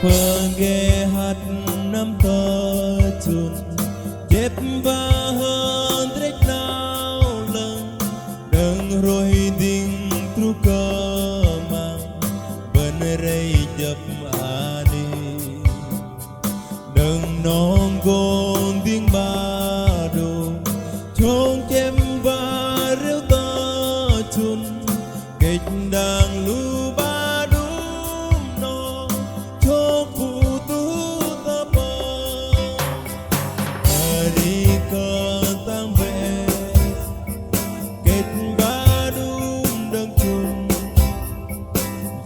Pergi hat nam terjun Chết và hơn trách nào lần Đừng rồi đình tru cơ mang Bên rây chập đi Đừng non gôn tiếng ba đồ Trông chém và rêu tơ chun Kịch đang lưu ba đúng non Chốt phụ tú tơ bờ Đi cơ tăng về Kịch ba đúng đấng chung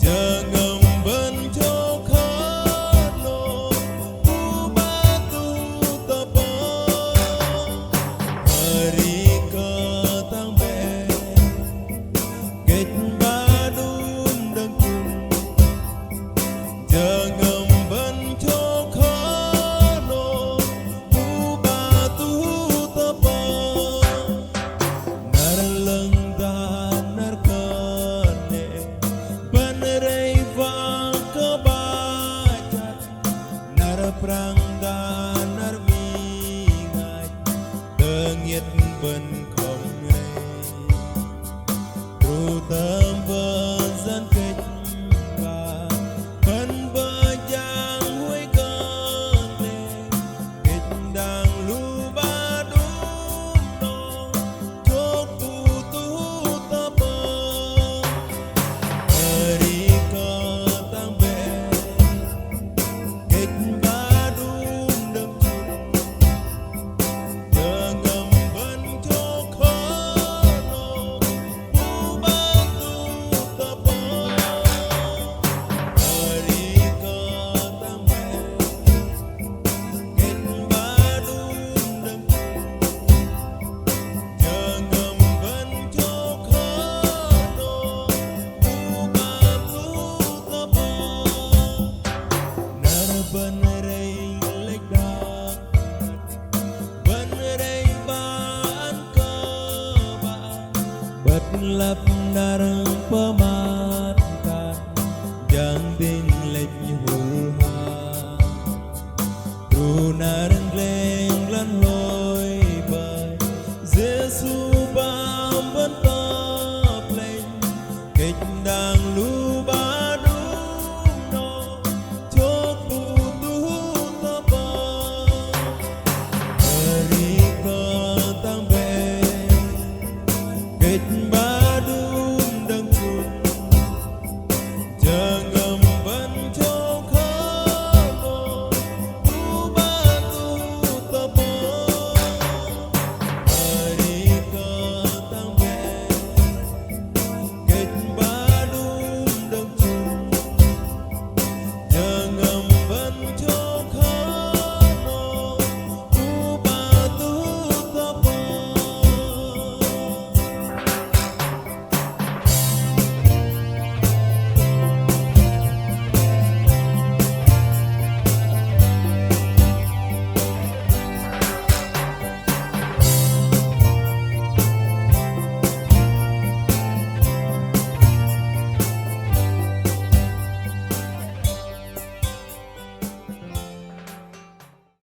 Giờ ngầm bên chỗ khát nô Tu ba tu tơ bờ Đi cơ tăng về Kịch ba đúng đấng chung Giờ ngầm bên chỗ khát nô Tu ba tu tơ bờ Nar lưng ta nar cơ nệ Bên rây vang cơ ba chặt Nar prang ta nar mi ngại Tơ nghiệt bên không rây Tru tâm vơ dân kịch ba Bên vơ giang huế cơn lệ Kịch đang lưu ba đúng nô Chốt tu tu tơ bờ Đi cơ tăng về Kịch ba đúng đâm chung Giờ ngầm bên chỗ khó nô Tu ba tu tơ bờ Đi cơ tăng về Kịch ba đúng đâm chung Giờ ngầm bên chỗ khó nô Tu ba tu tơ bờ Nar bên rây lệch đạc Bên rây ba ăn cơ ba Bất lập nar pematkan Yang ding lệch hul ha Tu nar gleng lan lôi bời Giêsu